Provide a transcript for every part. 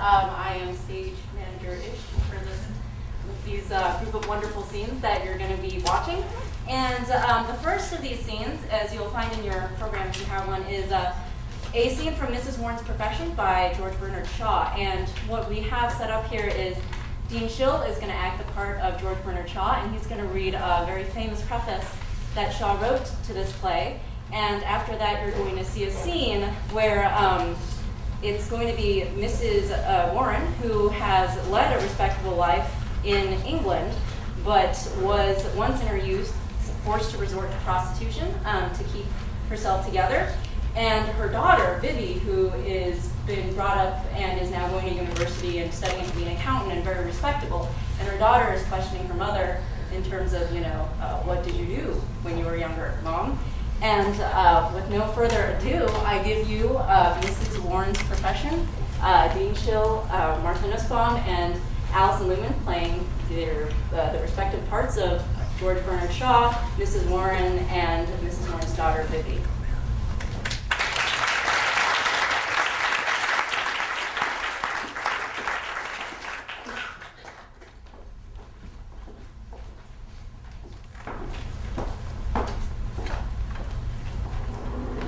I am stage manager-ish for these group of wonderful scenes that you're going to be watching. And the first of these scenes, as you'll find in your program if you have one, is a scene from Mrs. Warren's Profession by George Bernard Shaw. And what we have set up here is Dean Schill is going to act the part of George Bernard Shaw, and he's going to read a very famous preface that Shaw wrote to this play. And after that, you're going to see a scene where it's going to be Mrs. Warren, who has led a respectable life in England, but was once in her youth forced to resort to prostitution to keep herself together. And her daughter, Vivi, who is been brought up and is now going to university and studying to be an accountant and very respectable. And her daughter is questioning her mother in terms of, what did you do when you were younger, Mom? And with no further ado, I give you Mrs. Warren's Profession, Dean Schill, Martha Nussbaum, and Alison Lumen playing the respective parts of George Bernard Shaw, Mrs. Warren, and Mrs. Warren's daughter, Vivi.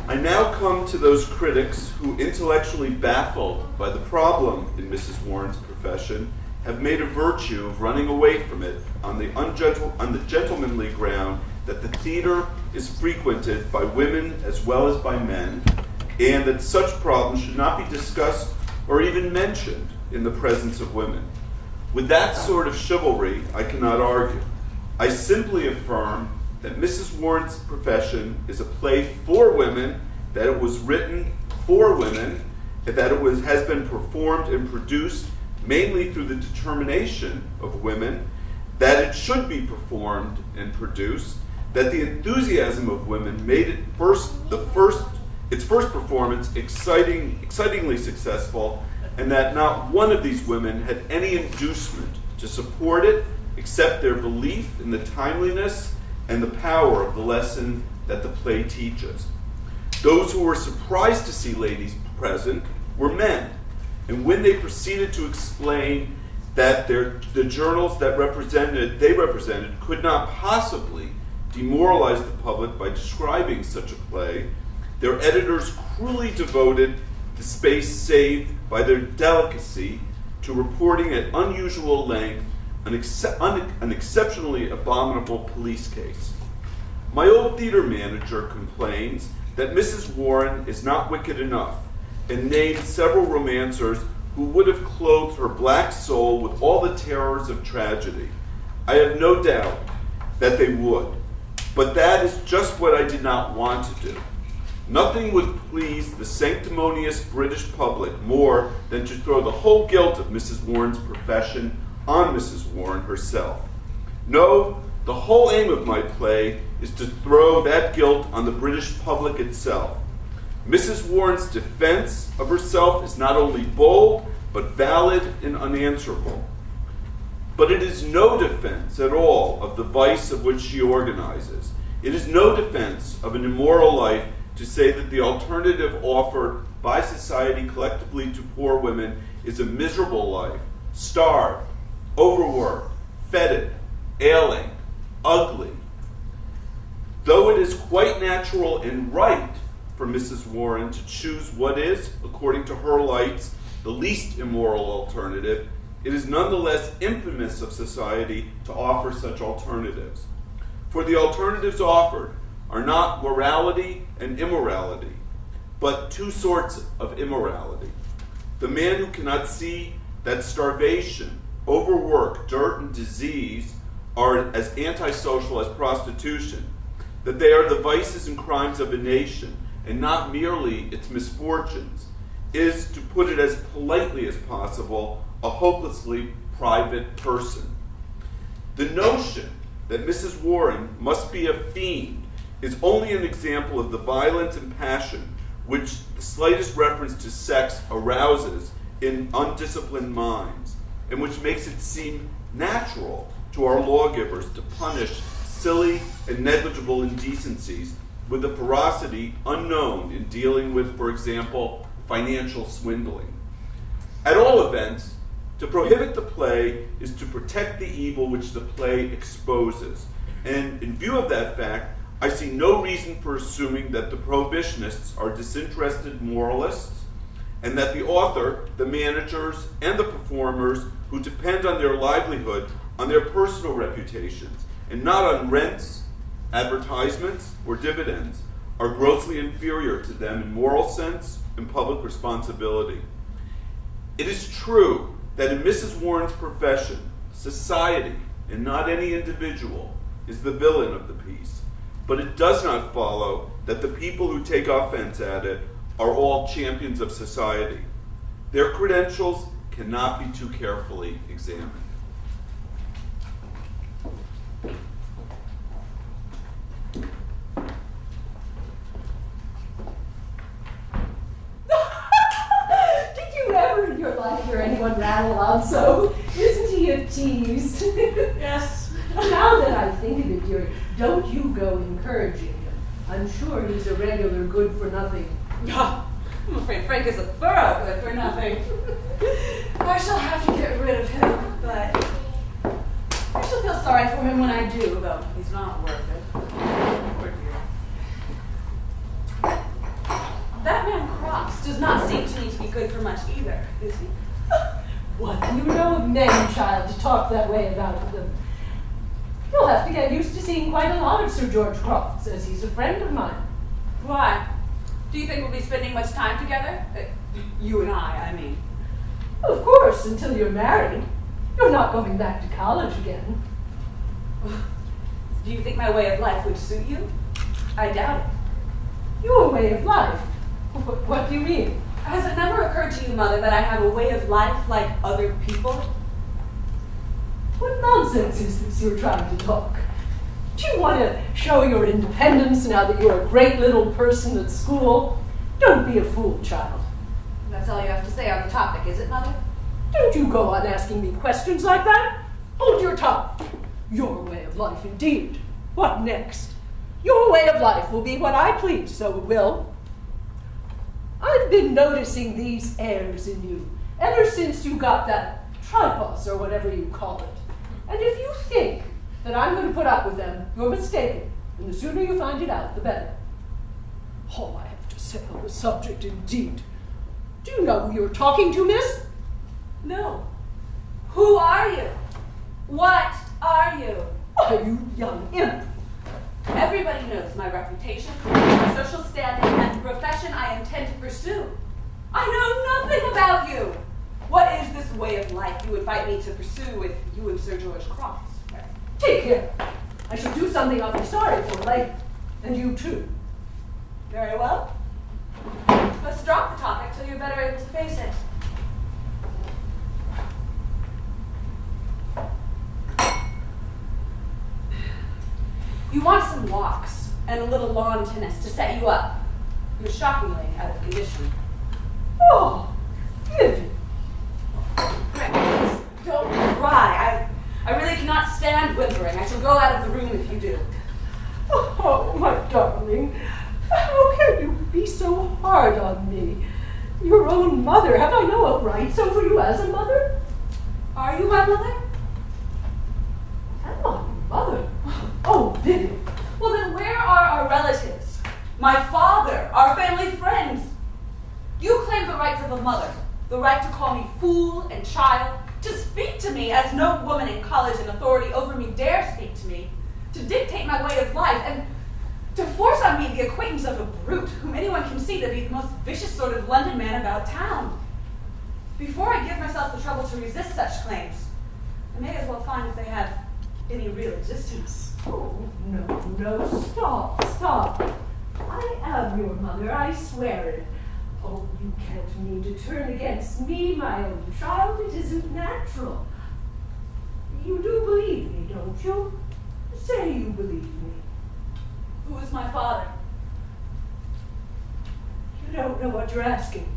I now come to those critics who, intellectually baffled by the problem in Mrs. Warren's Profession, have made a virtue of running away from it on the gentlemanly ground that the theater is frequented by women as well as by men, and that such problems should not be discussed or even mentioned in the presence of women. With that sort of chivalry, I cannot argue. I simply affirm that Mrs. Warren's Profession is a play for women, that it was written for women, that it has been performed and produced mainly through the determination of women, that it should be performed and produced, that the enthusiasm of women made it its first performance excitingly successful, and that not one of these women had any inducement to support it except their belief in the timeliness and the power of the lesson that the play teaches. Those who were surprised to see ladies present were men, and when they proceeded to explain that the journals that they represented could not possibly demoralize the public by describing such a play, their editors cruelly devoted the space saved by their delicacy to reporting at unusual length an exceptionally abominable police case. My old theater manager complains that Mrs. Warren is not wicked enough, and named several romancers who would have clothed her black soul with all the terrors of tragedy. I have no doubt that they would, but that is just what I did not want to do. Nothing would please the sanctimonious British public more than to throw the whole guilt of Mrs. Warren's Profession on Mrs. Warren herself. No, the whole aim of my play is to throw that guilt on the British public itself. Mrs. Warren's defense of herself is not only bold, but valid and unanswerable. But it is no defense at all of the vice of which she organizes. It is no defense of an immoral life to say that the alternative offered by society collectively to poor women is a miserable life, starved, overworked, fetid, ailing, ugly. Though it is quite natural and right for Mrs. Warren to choose what is, according to her lights, the least immoral alternative, it is nonetheless infamous of society to offer such alternatives. For the alternatives offered are not morality and immorality, but two sorts of immorality. The man who cannot see that starvation, overwork, dirt, and disease are as antisocial as prostitution, that they are the vices and crimes of a nation, and not merely its misfortunes, is, to put it as politely as possible, a hopelessly private person. The notion that Mrs. Warren must be a fiend is only an example of the violence and passion which the slightest reference to sex arouses in undisciplined minds, and which makes it seem natural to our lawgivers to punish silly and negligible indecencies with a ferocity unknown in dealing with, for example, financial swindling. At all events, to prohibit the play is to protect the evil which the play exposes. And in view of that fact, I see no reason for assuming that the prohibitionists are disinterested moralists, and that the author, the managers, and the performers who depend on their livelihood on their personal reputations, and not on rents, advertisements, or dividends, are grossly inferior to them in moral sense and public responsibility. It is true that in Mrs. Warren's profession, society, and not any individual, is the villain of the piece. But it does not follow that the people who take offense at it are all champions of society. Their credentials cannot be too carefully examined. Did you ever in your life hear anyone rattle on so? Isn't he a tease? Yes. Now that I think of it, dearie, don't you go encouraging him. I'm sure he's a regular good-for-nothing. I'm afraid Frank is a thorough good for nothing. I shall have to get rid of him, but I shall feel sorry for him when I do, though he's not worth it. Poor dear. That man Cross does not seem to me to be good for much either, is he? What do you know of men, child, to talk that way about them? You'll have to get used to seeing quite a lot of Sir George Crofts, as he's a friend of mine. Why? Do you think we'll be spending much time together? You and I mean. Of course, until you're married. You're not going back to college again. Do you think my way of life would suit you? I doubt it. Your way of life? What do you mean? Has it never occurred to you, Mother, that I have a way of life like other people? What nonsense is this you're trying to talk? Do you want to show your independence now that you're a great little person at school? Don't be a fool, child. That's all you have to say on the topic, is it, Mother? Don't you go on asking me questions like that. Hold your tongue. Your way of life, indeed. What next? Your way of life will be what I please, so it will. I've been noticing these airs in you ever since you got that tripos, or whatever you call it. And if you think that I'm going to put up with them, you're mistaken. And the sooner you find it out, the better. All I have to say on the subject, indeed. Do you know who you're talking to, miss? No. Who are you? What are you? Why, you young imp. Everybody knows my reputation, my social standing, and the profession I intend to pursue. I know nothing about you. What is this way of life you invite me to pursue with you and Sir George Cross? Take care. I shall do something I'll be sorry for later. And you too. Very well. Let's drop the topic till you're better able to face it. You want some walks and a little lawn tennis to set you up. You're shockingly out of condition. Oh, Vivian. Please, don't cry. I really cannot stand whimpering. I shall go out of the room if you do. Oh, my darling. How can you be so hard on me? Your own mother. Have I no rights over you as a mother? Are you my mother? Am I your mother? Oh, Vivian. Well, then where are our relatives? My father, our family friends. You claim the rights of a mother, the right to call me fool and child, to speak to me as no woman in college and authority over me dare speak to me, to dictate my way of life, and to force on me the acquaintance of a brute whom anyone can see to be the most vicious sort of London man about town. Before I give myself the trouble to resist such claims, I may as well find if they have any real existence. Oh, no, stop. I am your mother, I swear it. Oh, you can't mean to turn against me, my own child. It isn't natural. You do believe me, don't you? Say you believe me. Who is my father? You don't know what you're asking.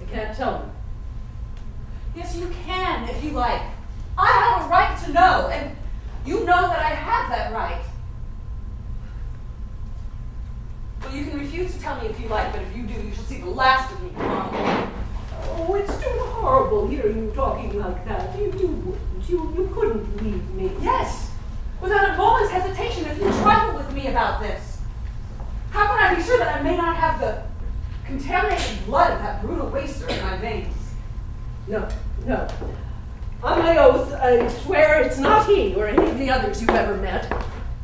I can't tell you. Yes, you can, if you like. I have a right to know, and you know that I have that right. Well, you can refuse to tell me if you like, but if you do, you shall see the last of me tomorrow morning. Oh, it's too horrible horrible hearing you talking like that. You wouldn't. You couldn't leave me. Yes, without a moment's hesitation, if you trifle with me about this. How can I be sure that I may not have the contaminated blood of that brutal waster in my veins? No. On my oath, I swear it's not he or any of the others you've ever met.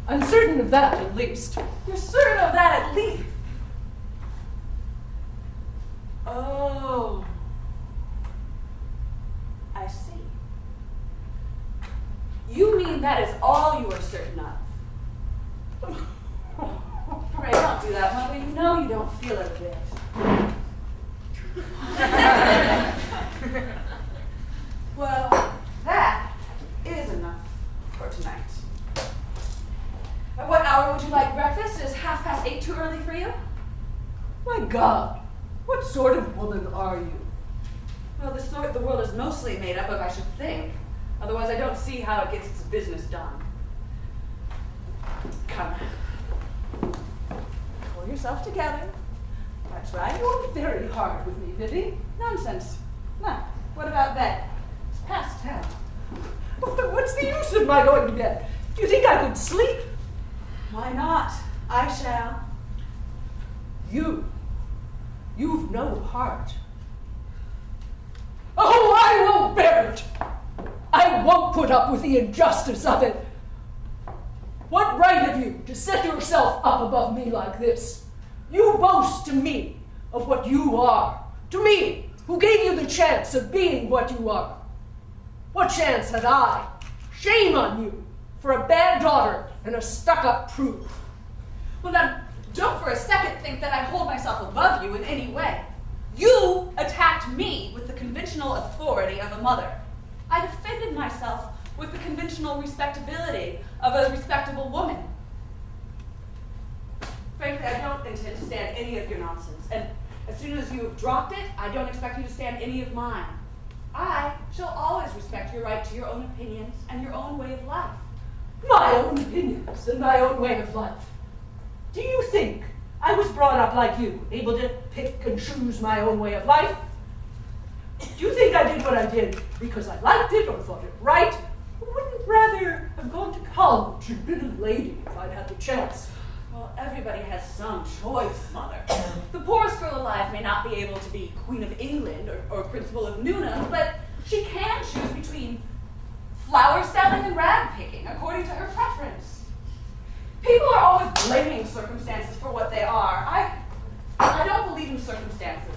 I'm certain of that, at least. You're certain of that at least? Oh. I see. You mean that is all you are certain of? Pray, don't do that, Mother. You know you don't feel it a bit. Well, that is enough for tonight. At what hour would you like breakfast? Is 8:30 too early for you? My God, what sort of woman are you? Well, the sort the world is mostly made up of, I should think. Otherwise, I don't see how it gets its business done. Come. Pull yourself together. That's right. You're very hard with me, Vivi. Nonsense. Now, what about bed? It's past 10. What's the use of my going to bed? Do you think I could sleep? Why not? I shall. You've no heart. Oh, I won't bear it. I won't put up with the injustice of it. What right have you to set yourself up above me like this? You boast to me of what you are. To me, who gave you the chance of being what you are. What chance had I? Shame on you for a bad daughter and a stuck-up prude. Well, now, don't for a second think that I hold myself above you in any way. You attacked me with the conventional authority of a mother. I defended myself with the conventional respectability of a respectable woman. Frankly, I don't intend to stand any of your nonsense, and as soon as you have dropped it, I don't expect you to stand any of mine. I shall always respect your right to your own opinions and your own way of life. My own opinions and my own way of life. Do you think I was brought up like you, able to pick and choose my own way of life? Do you think I did what I did because I liked it or thought it right? Or wouldn't rather have gone to college and been a lady if I'd had the chance? Well, everybody has some choice, Mother. The poorest girl alive may not be able to be Queen of England or Principal of Newnham, but she can choose between flower selling and rag picking, according to her preference. People are always blaming circumstances for what they are. I don't believe in circumstances.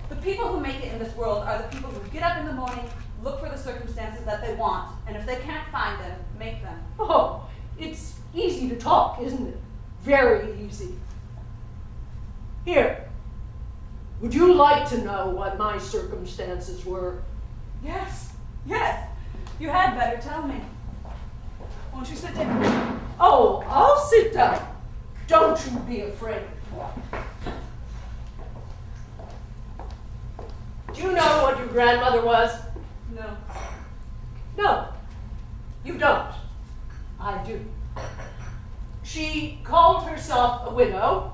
The people who make it in this world are the people who get up in the morning, look for the circumstances that they want, and if they can't find them, make them. Oh, it's easy to talk, isn't it? Very easy. Here, would you like to know what my circumstances were? Yes. You had better tell me. Won't you sit down? Oh, I'll sit down. Don't you be afraid. Do you know what your grandmother was? No. No, you don't. I do. She called herself a widow,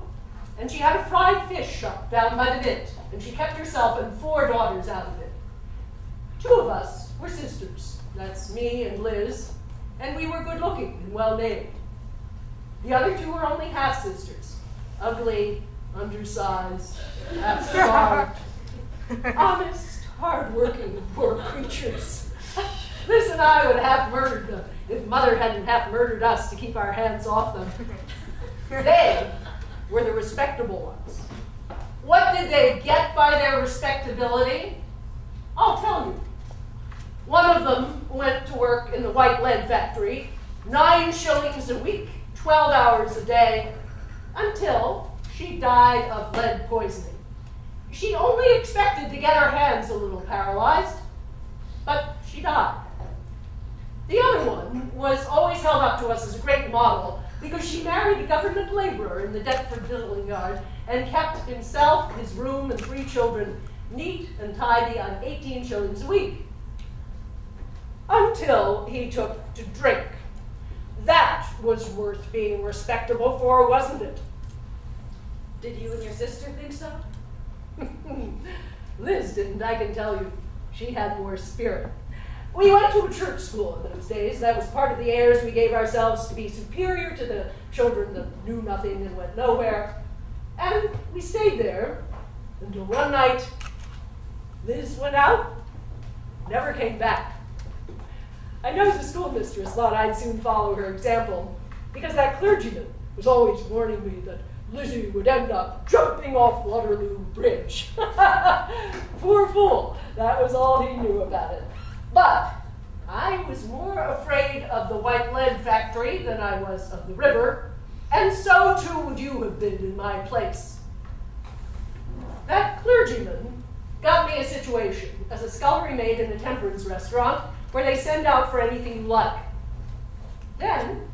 and she had a fried fish shop down by the Mint, and she kept herself and 4 daughters out of it. 2 of us were sisters. That's me and Liz, and we were good-looking and well-made. The other 2 were only half-sisters, ugly, undersized, half-starved, honest, hard-working, poor creatures. Liz and I would have murdered them if Mother hadn't half murdered us to keep our hands off them. They were the respectable ones. What did they get by their respectability? I'll tell you. One of them went to work in the white lead factory, 9 shillings a week, 12 hours a day, until she died of lead poisoning. She only expected to get her hands a little paralyzed, but she died. The other one was always held up to us as a great model because she married a government laborer in the Deptford Building Yard and kept himself, his room, and 3 children neat and tidy on 18 shillings a week. Until he took to drink. That was worth being respectable for, wasn't it? Did you and your sister think so? Liz didn't, I can tell you. she had more spirit. We went to a church school in those days. That was part of the airs we gave ourselves to be superior to the children that knew nothing and went nowhere. And we stayed there until one night, Liz went out, never came back. I know the schoolmistress thought I'd soon follow her example, because that clergyman was always warning me that Lizzie would end up jumping off Waterloo Bridge. Poor fool, that was all he knew about it. But I was more afraid of the white lead factory than I was of the river, and so too would you have been in my place. That clergyman got me a situation as a scullery maid in a temperance restaurant where they send out for anything you like. Then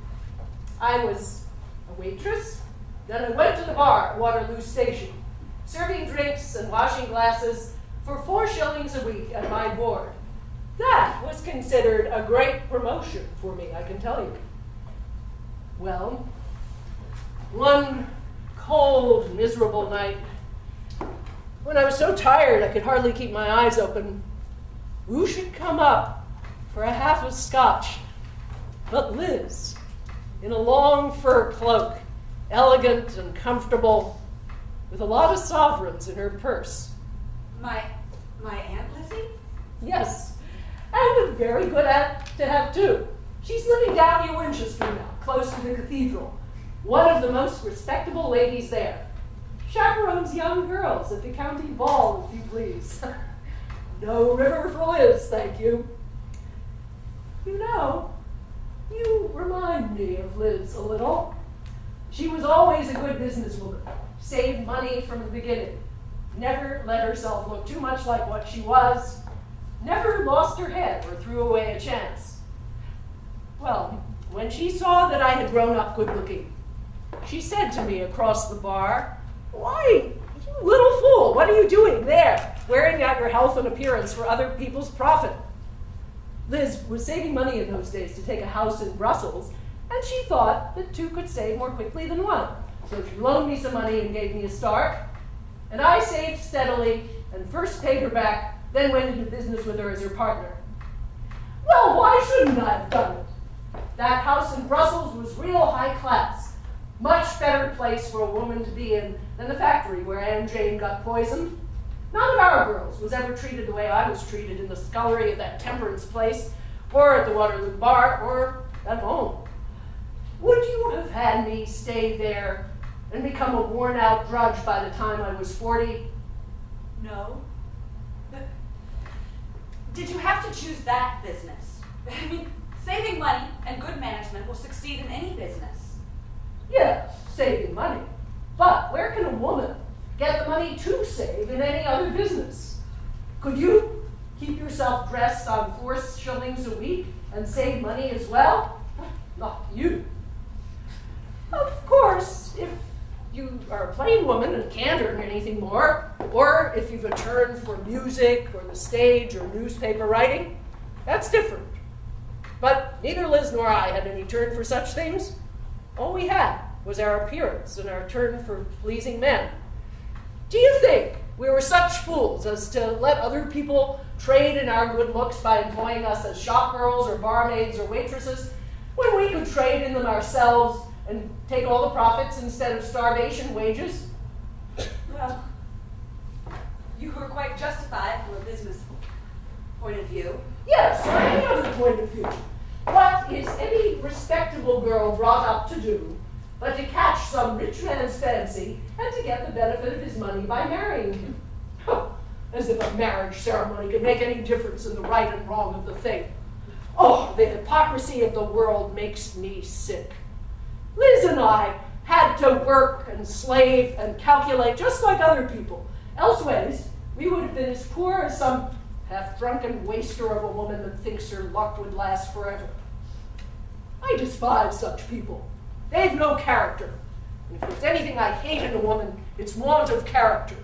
I was a waitress. Then I went to the bar at Waterloo Station, serving drinks and washing glasses for 4 shillings a week at my board. That was considered a great promotion for me, I can tell you. Well, one cold, miserable night, when I was so tired I could hardly keep my eyes open, who should come up for a half of scotch but Liz, in a long fur cloak, elegant and comfortable, with a lot of sovereigns in her purse. My Aunt Lizzie? Yes, and a very good aunt to have too. She's living down near Winchester now, close to the cathedral. One of the most respectable ladies there. Chaperones young girls at the county ball, if you please. No river for Liz, thank you. You know, you remind me of Liz a little. She was always a good businesswoman, saved money from the beginning, never let herself look too much like what she was, never lost her head or threw away a chance. Well, when she saw that I had grown up good-looking, she said to me across the bar, "Why, you little fool, what are you doing there, wearing out your health and appearance for other people's profit?" Liz was saving money in those days to take a house in Brussels, and she thought that 2 could save more quickly than 1. So she loaned me some money and gave me a start, and I saved steadily and first paid her back, then went into business with her as her partner. Well, why shouldn't I have done it? That house in Brussels was real high class. Much better place for a woman to be in than the factory where Anne Jane got poisoned. None of our girls was ever treated the way I was treated in the scullery of that temperance place, or at the Waterloo bar, or at home. Would you have had me stay there and become a worn-out drudge by the time I was 40? No. But did you have to choose that business? I mean, saving money and good management will succeed in any business. Yes, saving money. But where can a woman get the money to save in any other business? Could you keep yourself dressed on 4 shillings a week and save money as well? Not you. Of course, if you are a plain woman and can't earn anything more, or if you've a turn for music or the stage or newspaper writing, that's different. But neither Liz nor I had any turn for such things. All we had was our appearance and our turn for pleasing men. Do you think we were such fools as to let other people trade in our good looks by employing us as shop girls or barmaids or waitresses, when we could trade in them ourselves and take all the profits instead of starvation wages? Well, you were quite justified from a business point of view. Yes, or any other point of view. What is any respectable girl brought up to do but to catch some rich man's fancy and to get the benefit of his money by marrying him? As if a marriage ceremony could make any difference in the right and wrong of the thing. Oh, the hypocrisy of the world makes me sick. Liz and I had to work and slave and calculate just like other people. Elseways, we would have been as poor as some half-drunken waster of a woman that thinks her luck would last forever. I despise such people. They've no character. And if there's anything I hate in a woman, it's want of character.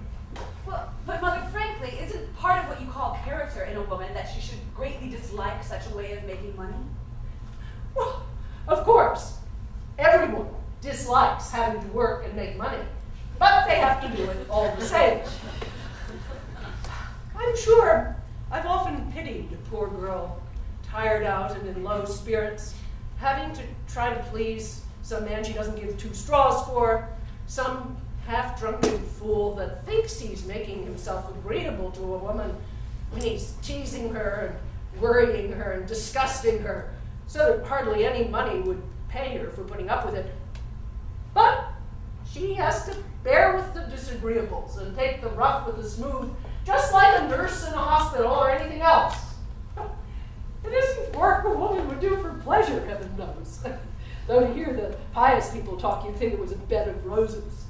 Well, but Mother, frankly, isn't part of what you call character in a woman that she should greatly dislike such a way of making money? Well, of course. Everyone dislikes having to work and make money, but they have to do it all the same. I'm sure I've often pitied a poor girl, tired out and in low spirits, having to try to please some man she doesn't give two straws for, some half-drunken fool that thinks he's making himself agreeable to a woman when he's teasing her and worrying her and disgusting her, so that hardly any money would pay her for putting up with it. But she has to bear with the disagreeables and take the rough with the smooth, just like a nurse in a hospital or anything else. It isn't work a woman would do for pleasure, heaven knows. Though to hear the pious people talk, you'd think it was a bed of roses.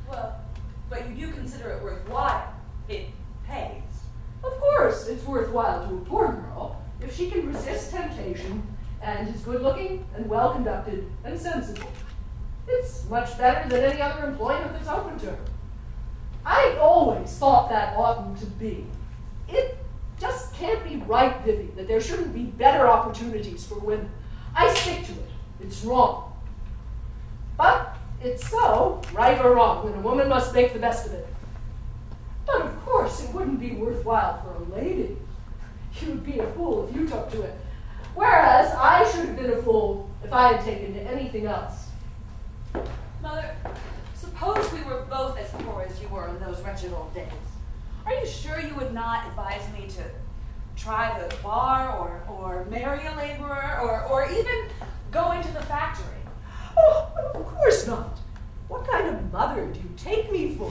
Well, but you do consider it worthwhile. It pays. Of course, it's worthwhile to a poor girl if she can resist temptation and is good-looking and well-conducted and sensible. It's much better than any other employment that's open to her. I always thought that oughtn't to be. It just can't be right, Vivi, that there shouldn't be better opportunities for women. I stick to it. It's wrong. But it's so, right or wrong, and a woman must make the best of it. But of course, it wouldn't be worthwhile for a lady. You'd be a fool if you took to it. Whereas I should have been a fool if I had taken to anything else. Mother, suppose we were both as poor as you were in those wretched old days. Are you sure you would not advise me to try the bar or marry a laborer or even go into the factory? Oh, of course not. What kind of mother do you take me for?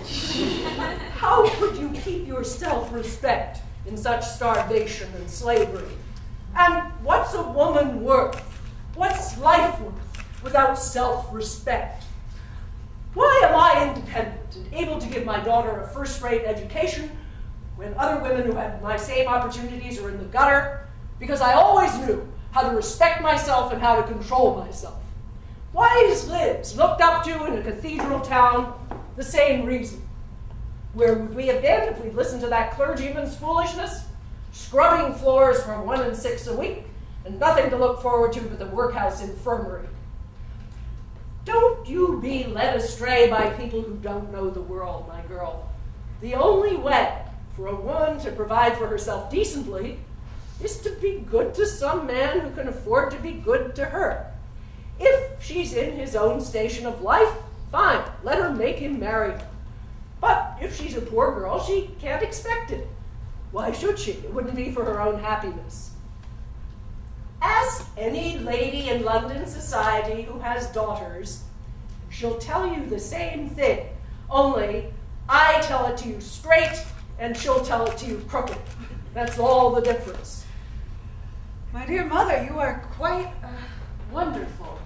How could you keep your self-respect in such starvation and slavery? And what's a woman worth? What's life worth without self-respect? Why am I independent and able to give my daughter a first-rate education when other women who had my same opportunities are in the gutter? Because I always knew how to respect myself and how to control myself. Wise lives looked up to in a cathedral town, the same reason. Where would we have been if we'd listened to that clergyman's foolishness? Scrubbing floors for 1 6 a week, and nothing to look forward to but the workhouse infirmary. Don't you be led astray by people who don't know the world, my girl. The only way for a woman to provide for herself decently is to be good to some man who can afford to be good to her. If she's in his own station of life, fine, let her make him marry her. But if she's a poor girl, she can't expect it. Why should she? It wouldn't be for her own happiness. Ask any lady in London society who has daughters. She'll tell you the same thing, only I tell it to you straight and she'll tell it to you crooked. That's all the difference. My dear mother, you are quite wonderful.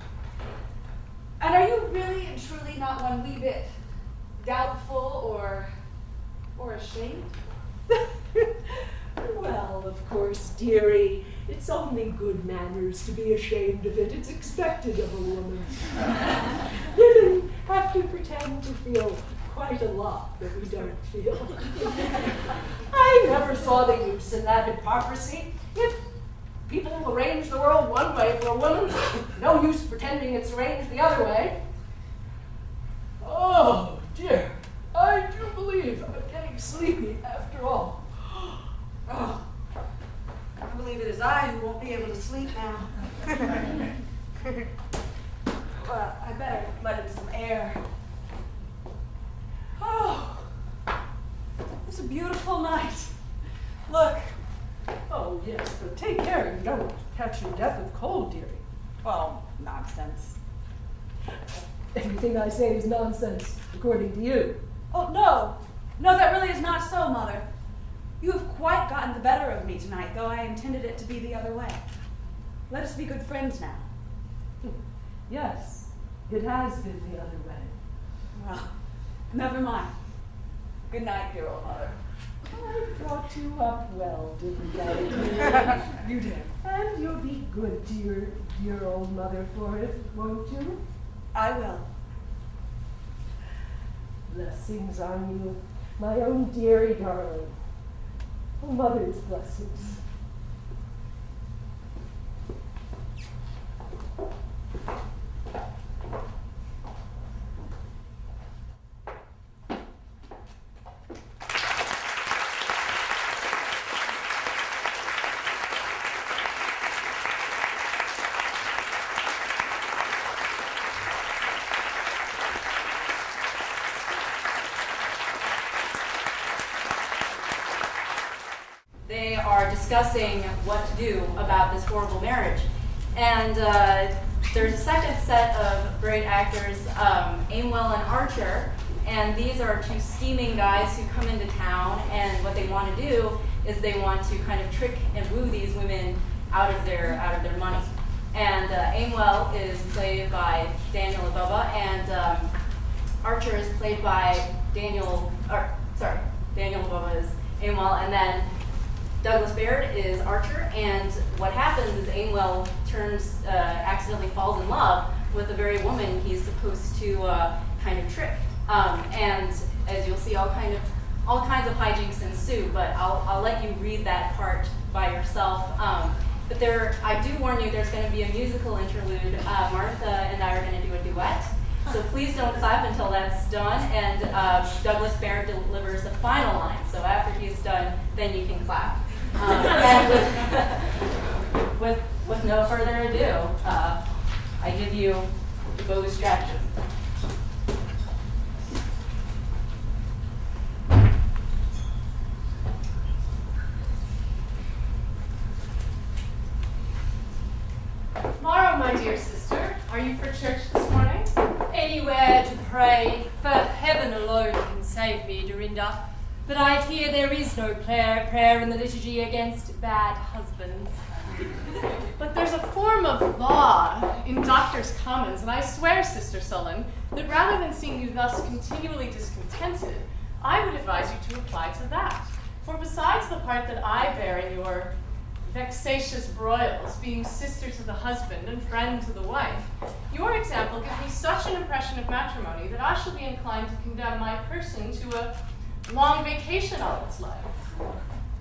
And are you really and truly not one wee bit doubtful or ashamed? Well, of course, dearie, it's only good manners to be ashamed of it. It's expected of a woman. Women have to pretend to feel quite a lot that we don't feel. I never saw the use in that hypocrisy. If people arrange the world one way for a woman, no use pretending it's arranged the other way. Oh, dear. I do believe I'm getting sleepy after all. Oh, I believe it is I who won't be able to sleep now. Well, I better let in some air. Oh, it's a beautiful night. Look. Oh, yes, but take care you don't catch your death of cold, dearie. Well, nonsense. Everything I say is nonsense, according to you. Oh, no. No, that really is not so, Mother. You have quite gotten the better of me tonight, though I intended it to be the other way. Let us be good friends now. Yes, it has been the other way. Well, never mind. Good night, dear old mother. I brought you up well, didn't I? You did. And you'll be good to your dear old mother for it, won't you? I will. Blessings on you, my own dearie darling. Oh, mother's blessings. they are discussing what to do about this horrible marriage. And there's a second set of great actors, Aimwell and Archer, and these are two scheming guys who come into town, and what they want to do is they want to kind of trick and woo these women out of their money. And Aimwell is played by Daniel Ababa, and Archer is played by Daniel Ababa is Aimwell, and then Douglas Baird is Archer. And what happens is Aimwell accidentally falls in love with the very woman he's supposed to kind of trick. And as you'll see, all kinds of hijinks ensue. But I'll let you read that part by yourself. But I do warn you, there's going to be a musical interlude. Martha and I are going to do a duet. So please don't clap until that's done. And Douglas Baird delivers the final line. So after he's done, then you can clap. And with no further ado, I give you the Beaux Stratagem. Tomorrow, my dear sister, are you for church this morning? Anywhere to pray, for heaven alone can save me, Dorinda. But I fear there is no prayer in the liturgy against bad husbands. But there's a form of law in Doctor's Commons, and I swear, Sister Sullen, that rather than seeing you thus continually discontented, I would advise you to apply to that. For besides the part that I bear in your vexatious broils, being sister to the husband and friend to the wife, your example gives me such an impression of matrimony that I shall be inclined to condemn my person to a long vacation all its life.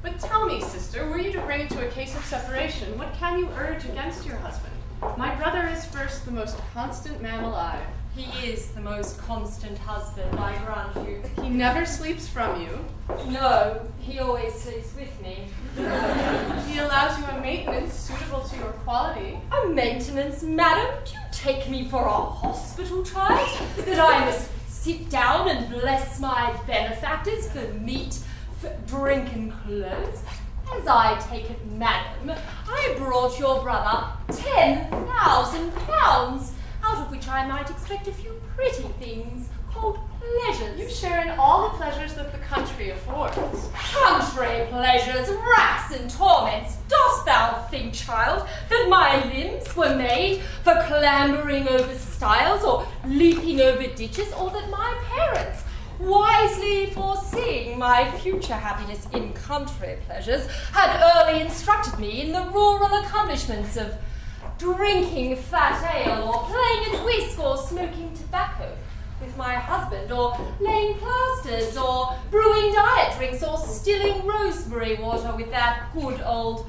But tell me, sister, were you to bring it to a case of separation, what can you urge against your husband? My brother is first the most constant man alive. He is the most constant husband, I grant you. He never sleeps from you. No, he always sleeps with me. He allows you a maintenance suitable to your quality. A maintenance, madam? Do you take me for a hospital child? That I must sit down and bless my benefactors for meat, for drink and clothes? As I take it, madam, I brought your brother £10,000, out of which I might expect a few pretty things called pleasures. You share in all the pleasures that the country affords. Country pleasures, racks and torments. Dost thou think, child, that my limbs were made for clambering over stiles or leaping over ditches, or that my parents, wisely foreseeing my future happiness in country pleasures, had early instructed me in the rural accomplishments of drinking fat ale, or playing at whist, or smoking tobacco with my husband, or laying plasters, or brewing diet drinks, or stilling rosemary water with that good old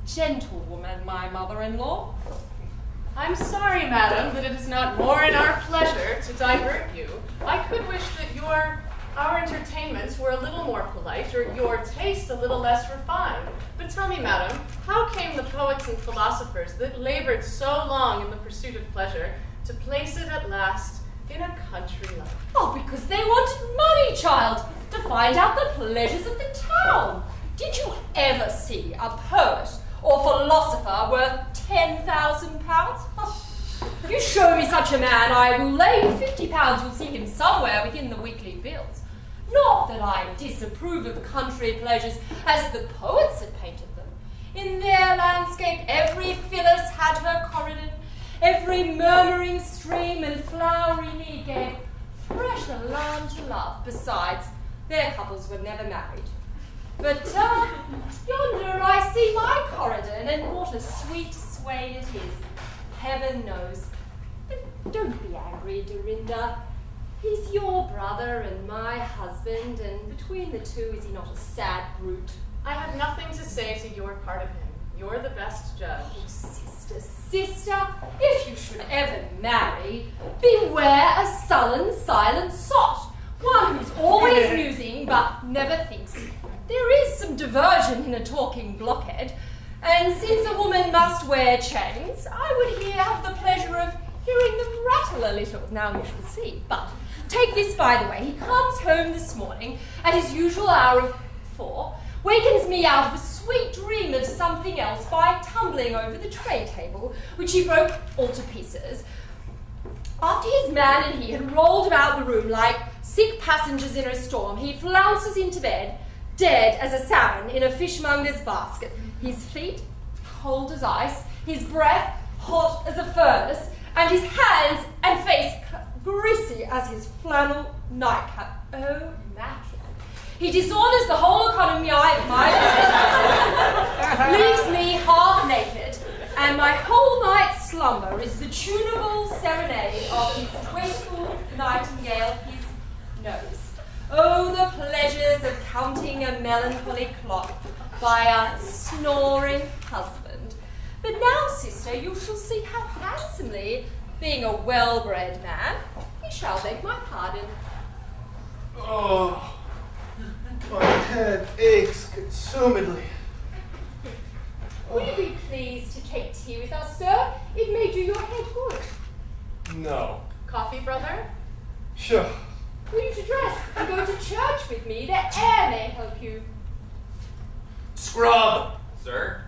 gentlewoman, my mother-in-law. I'm sorry, madam, that it is not more in our pleasure to divert you. I could wish that our entertainments were a little more polite, or your taste a little less refined. But tell me, madam, how came the poets and philosophers that labored so long in the pursuit of pleasure to place it at last in a country life? Oh, because they wanted money, child, to find out the pleasures of the town. Did you ever see a poet or philosopher worth £10,000? Oh, you show me such a man, I will lay you £50 you'll see him somewhere within the weekly bills. Not that I disapprove of country pleasures as the poets had painted them. In their landscape every Phyllis had her Corydon, every murmuring stream and flowery mead gave fresh alarm to love. Besides, their couples were never married. But yonder I see my Corydon, and what a sweet swain it is, heaven knows. But don't be angry, Dorinda. He's your brother and my husband, and between the two, is he not a sad brute? I have nothing to say to your part of him. You're the best judge. Oh, sister, if you should ever marry, beware a sullen, silent sot, one who's always musing but never thinks. There is some diversion in a talking blockhead, and since a woman must wear chains, I would here have the pleasure of hearing them rattle a little. Now you shall see. But take this by the way, he comes home this morning at his usual hour of 4, wakens me out of a swoon sweet dream of something else by tumbling over the tray table, which he broke all to pieces. After his man and he had rolled about the room like sick passengers in a storm, he flounces into bed, dead as a salmon in a fishmonger's basket, his feet cold as ice, his breath hot as a furnace, and his hands and face greasy as his flannel nightcap. Oh, matron. He disorders the whole economy of my life, leaves me half naked, and my whole night's slumber is the tunable serenade of his wasteful nightingale, his nose. Oh, the pleasures of counting a melancholy clock by a snoring husband. But now, sister, you shall see how handsomely, being a well-bred man, he shall beg my pardon. Oh, my head aches consumedly. Will you be pleased to take tea with us, sir? It may do your head good. No. Coffee, brother? Sure. Will you to dress and go to church with me? The air may help you. Scrub! Sir,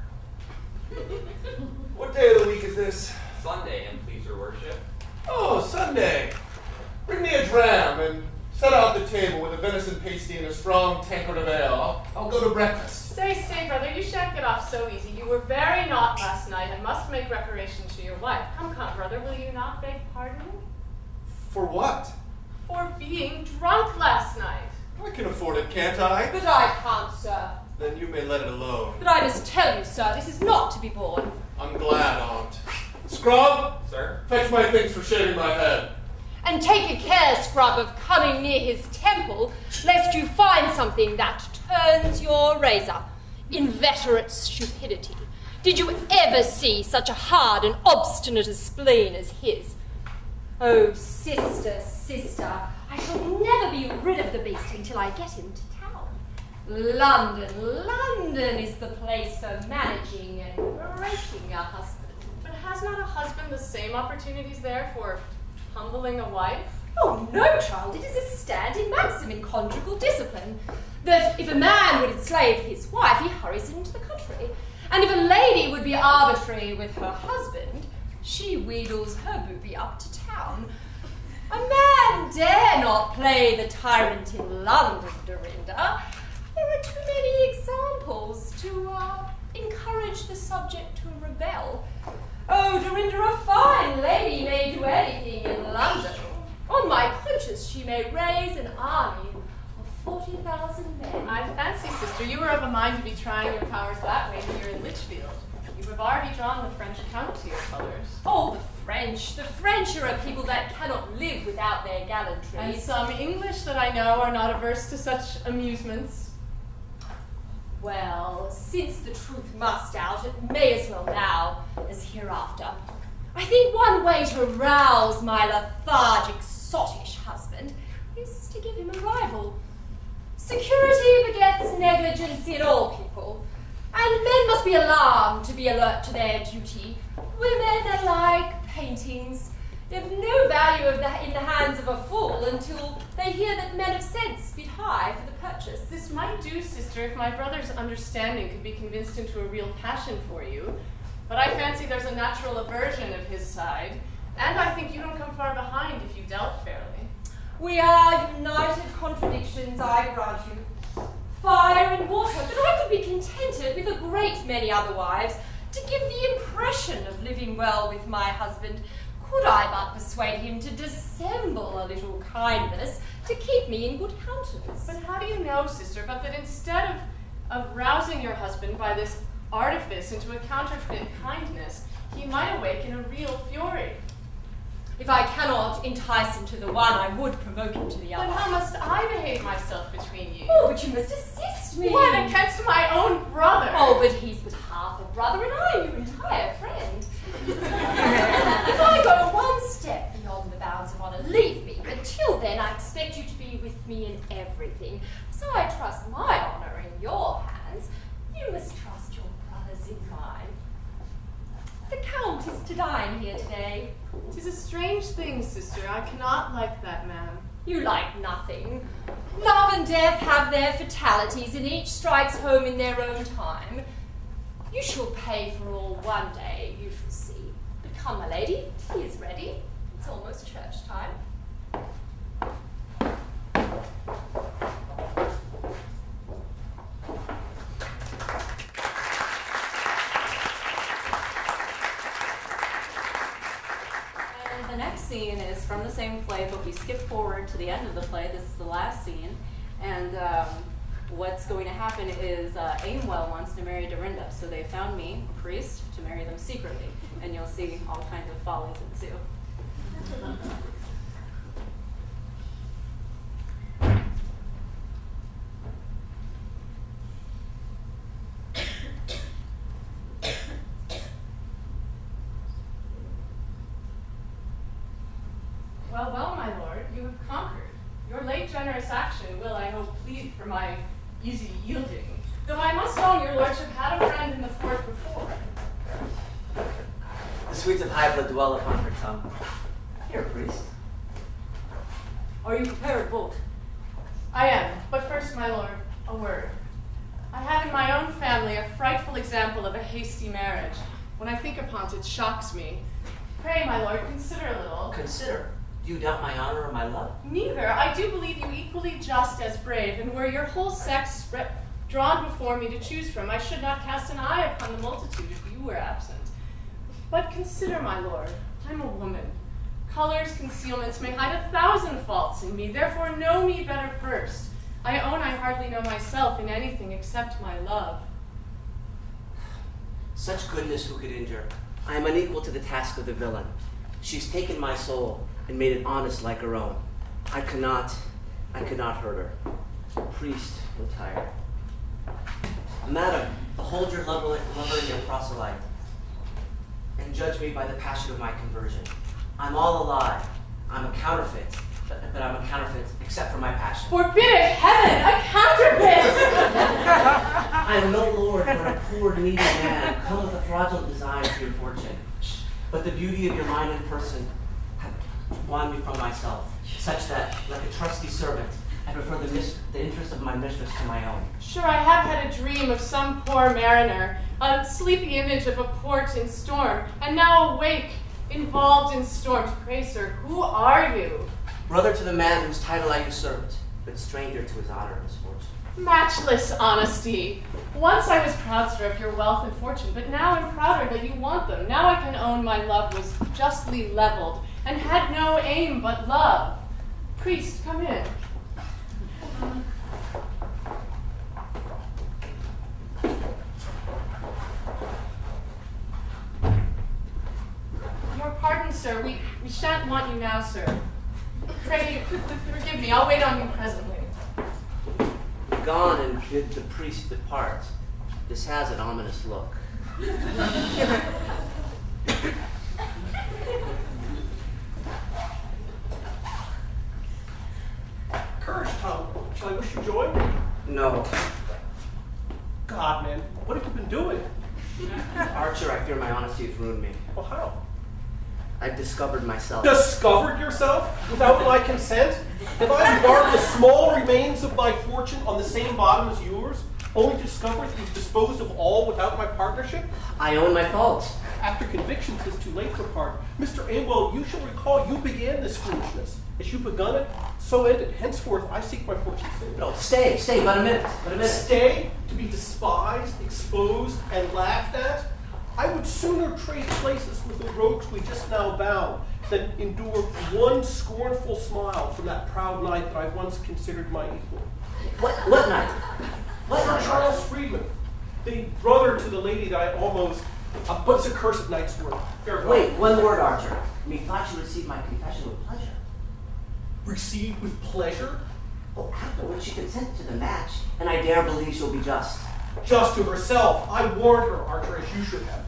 What day of the week is this? Sunday, and please your worship. Oh, Sunday. Bring me a dram and set out the table with a venison pasty and a strong tankard of ale. I'll go to breakfast. Stay, brother. You shan't get off so easy. You were very naught last night and must make reparation to your wife. Come, brother, will you not beg pardon? For what? For being drunk last night. I can afford it, can't I? But I can't, sir. Then you may let it alone. But I must tell you, sir, this is not to be borne. I'm glad, Aunt. Scrub! Sir? Fetch my things for shaving my head. And take a care, Scrub, of coming near his temple, lest you find something that turns your razor. Inveterate stupidity. Did you ever see such a hard and obstinate a spleen as his? Oh, sister, I shall never be rid of the beast until I get him to town. London is the place for managing and breaking a husband. But has not a husband the same opportunities there for humbling a wife? Oh, no, child. It is a standing maxim in conjugal discipline that if a man would enslave his wife, he hurries into the country. And if a lady would be arbitrary with her husband, she wheedles her booby up to town. A man dare not play the tyrant in London, Dorinda. There are too many examples to encourage the subject to rebel. Oh, Dorinda, a fine lady may do anything in London. On my conscience, she may raise an army of 40,000 men. I fancy, sister, you were of a mind to be trying your powers that way here in Lichfield. You have already drawn the French count to your colours. Oh, the French are a people that cannot live without their gallantry. And some English that I know are not averse to such amusements. Well, since the truth must out, it may as well now as hereafter. I think one way to rouse my lethargic, sottish husband is to give him a rival. Security begets negligence in all people, and men must be alarmed to be alert to their duty. Women are like paintings. They have no value in the hands of a fool until they hear that men of sense bid high for the purchase. This might do, sister, if my brother's understanding could be convinced into a real passion for you. But I fancy there's a natural aversion of his side, and I think you don't come far behind if you dealt fairly. We are united contradictions, I grant you. Fire and water, but I could be contented with a great many other wives to give the impression of living well with my husband, could I but persuade him to dissemble a little kindness to keep me in good countenance. But how do you know, sister, but that instead of rousing your husband by this artifice into a counterfeit kindness, he might awake in a real fury? If I cannot entice him to the one, I would provoke him to the other. Then how must I behave myself between you? Oh, but you must assist me. What, against my own brother? Oh, but he's but half a brother, and I am your entire friend. If I go one step beyond the bounds of honour, leave me. Until then, I expect you to be with me in everything. So I trust my honour in your hands. You must trust your brother's in mine. The Count is to dine here today. 'Tis a strange thing, sister. I cannot like that man. You like nothing. Love and death have their fatalities, and each strikes home in their own time. You shall pay for all one day, you shall see. But come, my lady, tea is ready. It's almost church time. And the next scene is from the same play, but we skip forward to the end of the play. This is the last scene. And what's going to happen is Aimwell wants to marry Dorinda. So they found me, a priest, to marry them secretly. And you'll see all kinds of follies ensue. Well, well, my lord, you have conquered. Your late generous action will, I hope, plead for my easy yielding. Though I must own your lordship had a friend in the fort before. The sweets of high blood dwell upon her tongue. Here, priest. Are you prepared, Beaux? I am, but first, my lord, a word. I have in my own family a frightful example of a hasty marriage. When I think upon it shocks me. Pray, my lord, consider a little. Consider. Do you doubt my honor or my love? Neither. I do believe you equally just as brave, and were your whole sex drawn before me to choose from, I should not cast an eye upon the multitude if you were absent. But consider, my lord, I'm a woman. Colors, concealments may hide 1,000 faults in me, therefore know me better first. I own I hardly know myself in anything except my love. Such goodness who could injure? I am unequal to the task of the villain. She's taken my soul and made it honest like her own. I could not hurt her. Priest, retire. Madam, behold your lover in your proselyte, and judge me by the passion of my conversion. I'm all a lie. I'm a counterfeit, but I'm a counterfeit except for my passion. Forbid it, heaven, a counterfeit! I am no lord, but a poor, needy man, come with a fraudulent design for your fortune. But the beauty of your mind and person have won me from myself, such that, like a trusty servant, I prefer the interest of my mistress to my own. Sure, I have had a dream of some poor mariner, a sleepy image of a port in storm, and now awake, involved in storms. Pray, sir, who are you? Brother to the man whose title I usurped, but stranger to his honor and misfortune. Matchless honesty. Once I was proud, sir, of your wealth and fortune, but now I'm prouder that you want them. Now I can own my love was justly leveled, and had no aim but love. Priest, come in. Your pardon, sir. We shan't want you now, sir. Pray, forgive me. I'll wait on you presently. Gone and bid the priest depart. This has an ominous look. Courage, Tom. Shall I wish you joy? No. God, man, what have you been doing? Archer, I fear my honesty has ruined me. Well, how? I've discovered myself. Discovered yourself without my consent? Have I embarked the small remains of my fortune on the same bottom as yours, only to discover that you've disposed of all without my partnership? I own my fault. After conviction, 'tis too late for pardon. Mr. Aimwell, you shall recall you began this foolishness. As you begun it, so ended. Henceforth, I seek my fortune soon. No, stay, but a minute. Stay to be despised, exposed, and laughed at? I would sooner trade places with the rogues we just now bound than endure one scornful smile from that proud knight that I once considered my equal. What knight? What Sir knight? Charles Friedman, the brother to the lady that I almost, what's a cursed knight's word? Farewell. Wait, one word, Archer. Methought you received my confession with pleasure. Received with pleasure? Oh, afterwards she consented to the match, and I dare believe she'll be just. Just to herself. I warned her, Archer, as you should have.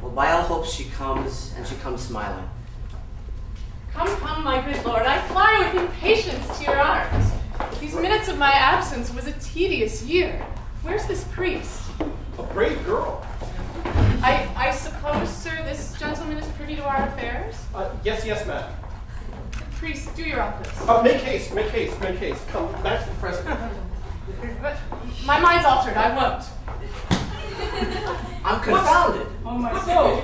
Well, by all hopes she comes, and she comes smiling. Come, my good lord, I fly with impatience to your arms. These minutes of my absence was a tedious year. Where's this priest? A brave girl. I suppose, sir, this gentleman is privy to our affairs? Yes, madam. Priest, do your office. Make haste, make haste, make haste. Come back to the president. But my mind's altered. I won't. I'm confounded. Oh, my soul.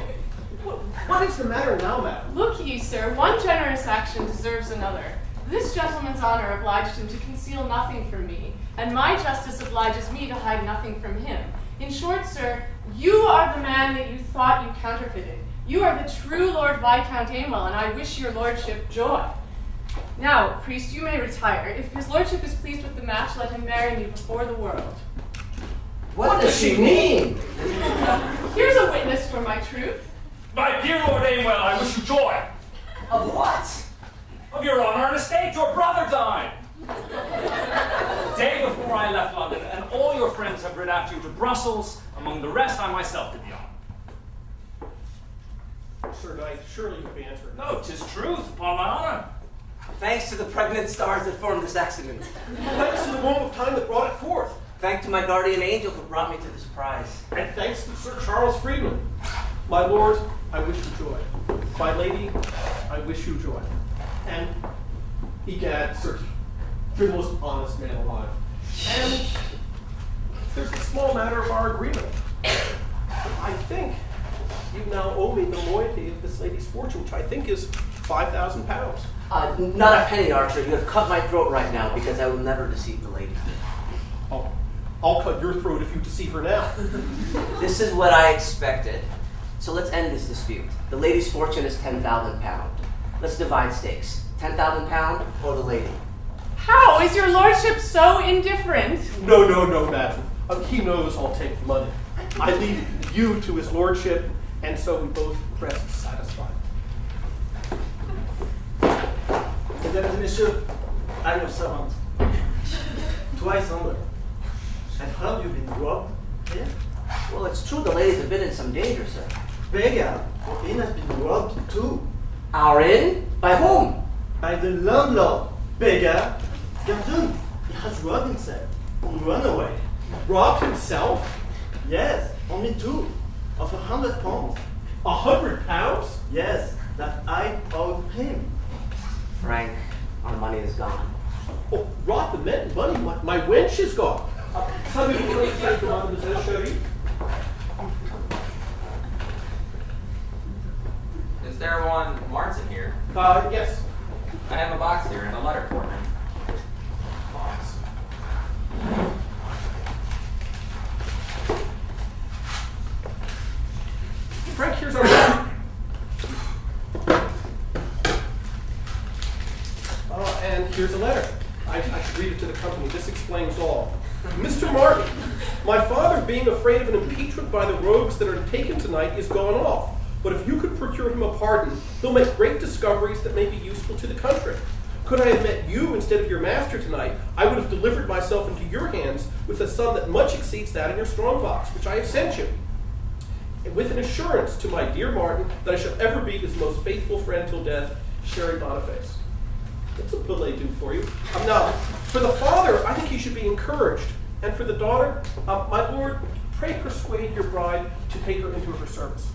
What is the matter now, madam? Look ye, sir, one generous action deserves another. This gentleman's honor obliged him to conceal nothing from me, and my justice obliges me to hide nothing from him. In short, sir, you are the man that you thought you counterfeited. You are the true Lord Viscount Amwell, and I wish your lordship joy. Now, priest, you may retire. If his lordship is pleased with the match, let him marry me before the world. What does she mean? Here's a witness for my truth. My dear Lord Amwell, I wish you joy. Of what? Of your honor and estate. Your brother died. The day before I left London, and all your friends have rid after you to Brussels. Among the rest, I myself did the honor. Sir Knight, surely you'll be answering. No, 'tis truth, upon my honor. Thanks to the pregnant stars that formed this accident. Thanks to the womb of time that brought it forth. Thanks to my guardian angel who brought me to this prize. And thanks to Sir Charles Friedman. My lord, I wish you joy. My lady, I wish you joy. And egad, sir, you're the most honest man alive. And there's the small matter of our agreement. I think you now owe me the moiety of this lady's fortune, which I think is £5,000. Not a penny, Archer. You have cut my throat right now because I will never deceive the lady. Oh, I'll cut your throat if you deceive her now. This is what I expected. So let's end this dispute. The lady's fortune is £10,000. Let's divide stakes. £10,000 or the lady? How? Is your lordship so indifferent? No, madam. He knows I'll take the money. I leave you to his lordship, and so we both rest satisfied. Mesdames et messieurs, I'm your servant. Twice under. I've heard you've been robbed here. Well, it's true the ladies have been in some danger, sir. Beggar, your inn has been robbed too. Our inn? By whom? By the landlord. Beggar. Garçon, he has robbed himself and run away. Robbed himself? Yes, on me too. Of £100. £100? Yes, that I owed him. Frank, our money is gone. Oh, rot the men, money, my wench is gone. Somebody will say to Mademoiselle Cherie. Is there one Martin here? Yes. I have a box here and a letter for him. Box. Frank, here's our letter. And here's a letter. I should read it to the company. This explains all. Mr. Martin, my father, being afraid of an impeachment by the rogues that are taken tonight, is gone off. But if you could procure him a pardon, he'll make great discoveries that may be useful to the country. Could I have met you instead of your master tonight, I would have delivered myself into your hands with a sum that much exceeds that in your strong box, which I have sent you. And with an assurance to my dear Martin that I shall ever be his most faithful friend till death, Sherry Boniface. That's a billet do for you. Now, for the father, I think he should be encouraged. And for the daughter, my lord, pray persuade your bride to take her into her service.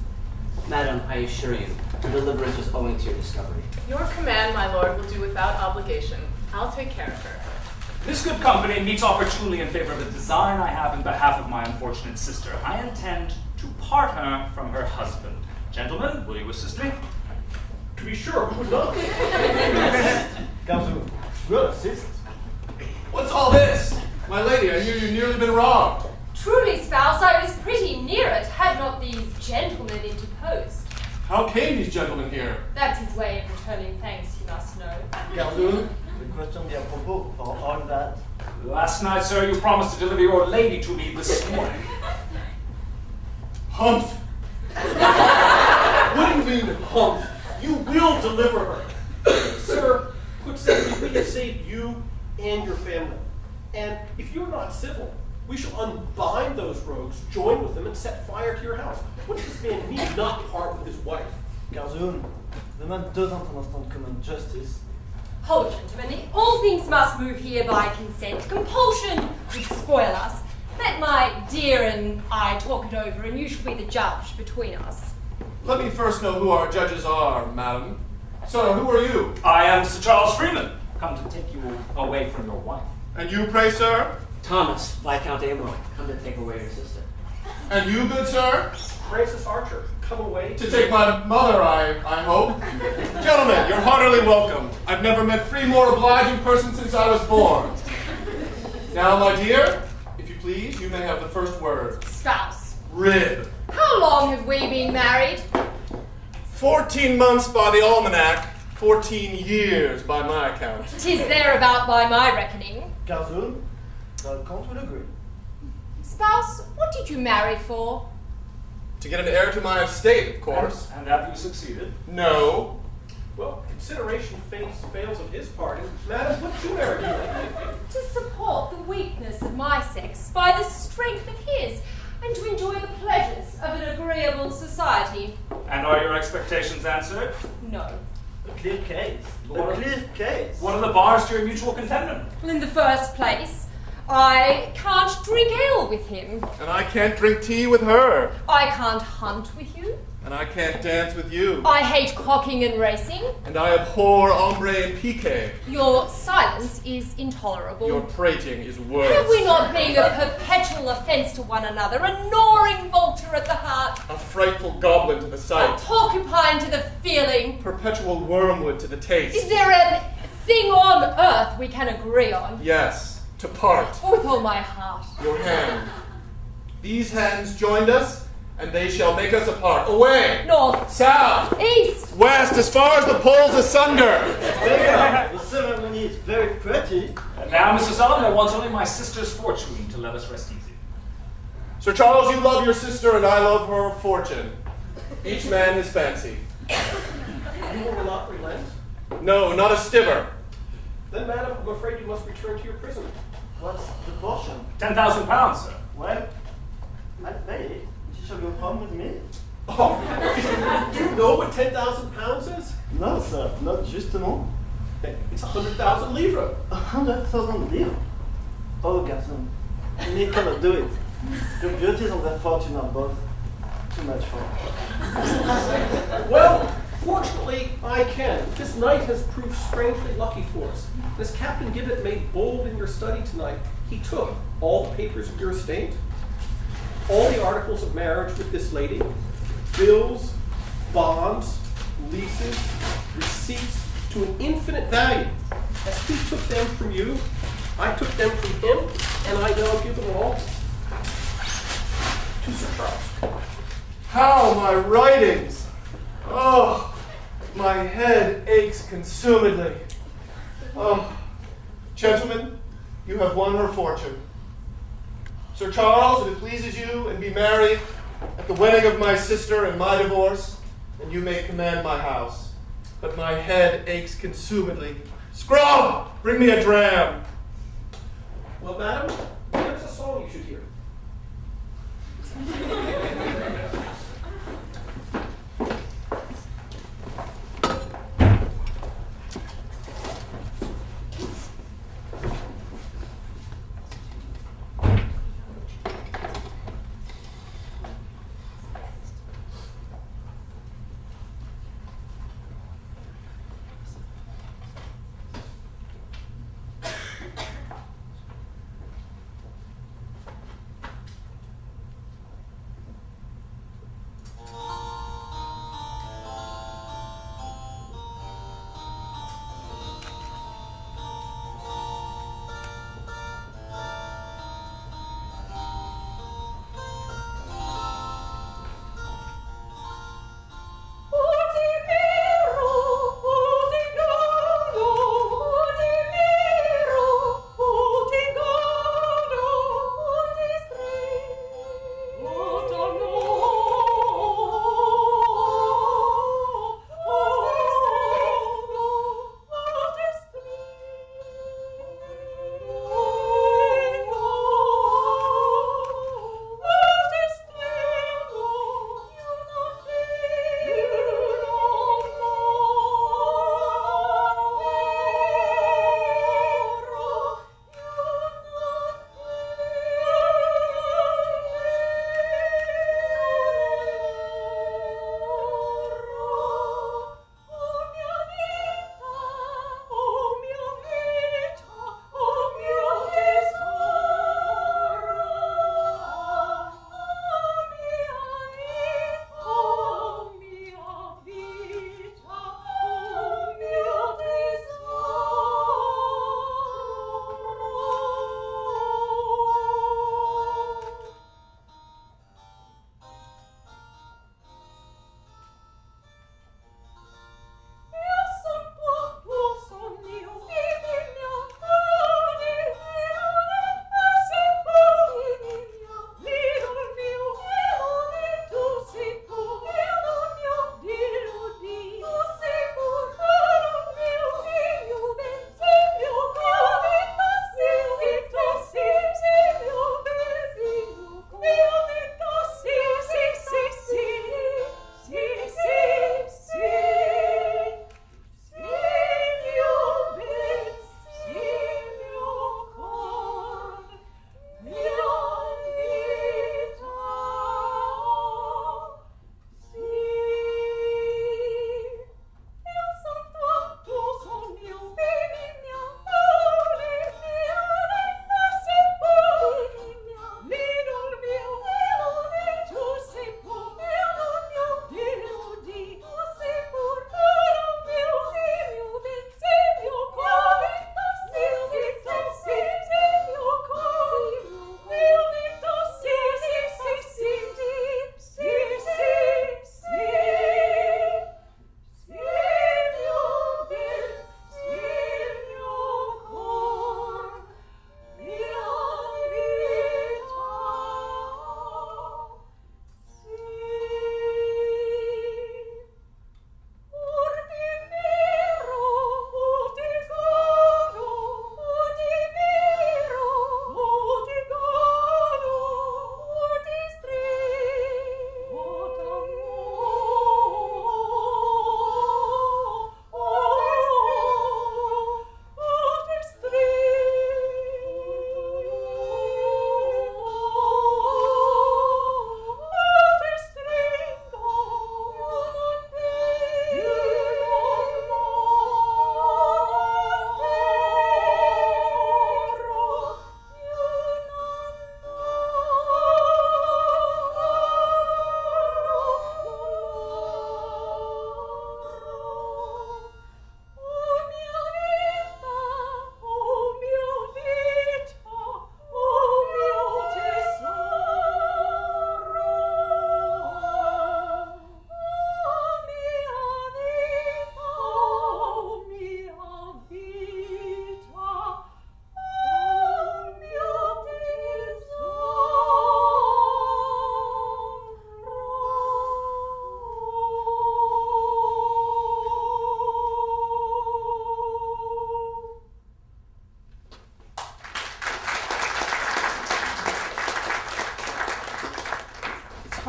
Madam, I assure you, the deliverance was owing to your discovery. Your command, my lord, will do without obligation. I'll take care of her. This good company meets opportunely in favor of a design I have in behalf of my unfortunate sister. I intend to part her from her husband. Gentlemen, will you assist me? To be sure, who would not? Garçon, we'll assist. What's all this? My lady, I hear you've nearly been robbed. Truly, spouse, I was pretty near it, had not these gentlemen interposed. How came these gentlemen here? That's his way of returning thanks, you must know. Garçon, the question be à propos for all that. Last night, sir, you promised to deliver your lady to me this morning. Humph! What do you mean, humph? You will deliver her. Sir, put simply, we have saved you and your family. And if you're not civil, we shall unbind those rogues, join with them, and set fire to your house. What does this man mean, not part with his wife? Garçon, the man doesn't understand common justice. Hold, gentlemen, all things must move here by consent. Compulsion would spoil us. Let my dear and I talk it over, and you shall be the judge between us. Let me first know who our judges are, madam. Sir, who are you? I am Sir Charles Freeman, come to take you away from your wife. And you, pray, sir? Thomas, Viscount Amoy, come to take away your sister. And you, good sir? Francis Archer, come away. To take my mother, I hope. Gentlemen, you're heartily welcome. I've never met three more obliging persons since I was born. Now, my dear, if you please, you may have the first word. Spouse. Rib. How long have we been married? 14 months by the almanac, 14 years by my account. 'Tis thereabout by my reckoning. Calhoun, the Count will agree. Spouse, what did you marry for? To get an heir to my estate, of course. And have you succeeded? No. Well, consideration fails of his part. And, Madam, what you marry for? To support the weakness of my sex by the strength of his, and to enjoy the pleasures of an agreeable society. And are your expectations answered? No. A clear case. What A are- clear case. What are the bars to your mutual contentment? In the first place, I can't drink ale with him. And I can't drink tea with her. I can't hunt with you. And I can't dance with you. I hate cocking and racing. And I abhor ombre and piquet. Your silence is intolerable. Your prating is worse. Have we not been a perpetual offence to one another, a gnawing vulture at the heart, A frightful goblin to the a sight. porcupine to the feeling? Perpetual wormwood to the taste. Is there a thing on earth we can agree on? Yes, to part. With all my heart. Your hand. These hands joined us, and they shall make us apart. Away! North. South! East. West, as far as the poles asunder! Vega, the ceremony is very pretty. And now, Mrs. Sullivan, there wants only my sister's fortune to let us rest easy. Sir Charles, you love your sister, and I love her fortune. Each man his fancy. You will not relent? No, not a stiver. Then, Madam, I'm afraid you must return to your prison. What's the portion? 10,000 pounds, sir. Well, I'll pay it. She shall go home with me. Oh, do you know what 10,000 pounds is? No, sir, not justement. It's 100,000 livres. 100,000 livres. Oh, garçon, me cannot do it. Your beauties and their fortune are both too much for me. Well, fortunately, I can. This night has proved strangely lucky for us. As Captain Gibbet made bold in your study tonight, he took all the papers of your estate, all the articles of marriage with this lady, bills, bonds, leases, receipts to an infinite value. As he took them from you, I took them from him, and I now give them all to Sir Charles. How my writings! Oh, my head aches consumedly. Oh, gentlemen, you have won her fortune. Sir Charles, if it pleases you, and be married at the wedding of my sister and my divorce, and you may command my house. But my head aches consumedly. Scrub, bring me a dram. Well, madam, there's a song you should hear.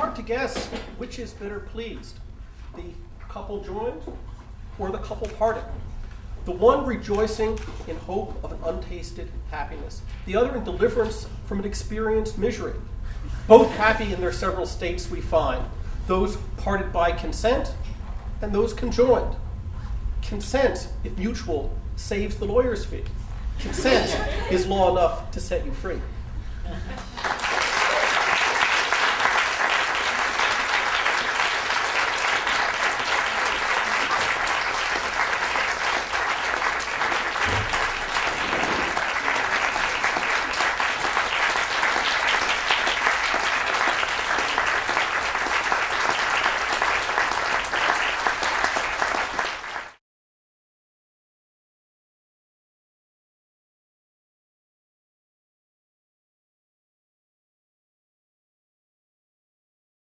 hard to guess which is better pleased, the couple joined or the couple parted. The one rejoicing in hope of an untasted happiness, the other in deliverance from an experienced misery. Both happy in their several states we find, those parted by consent and those conjoined. Consent, if mutual, saves the lawyer's fee. Consent is law enough to set you free.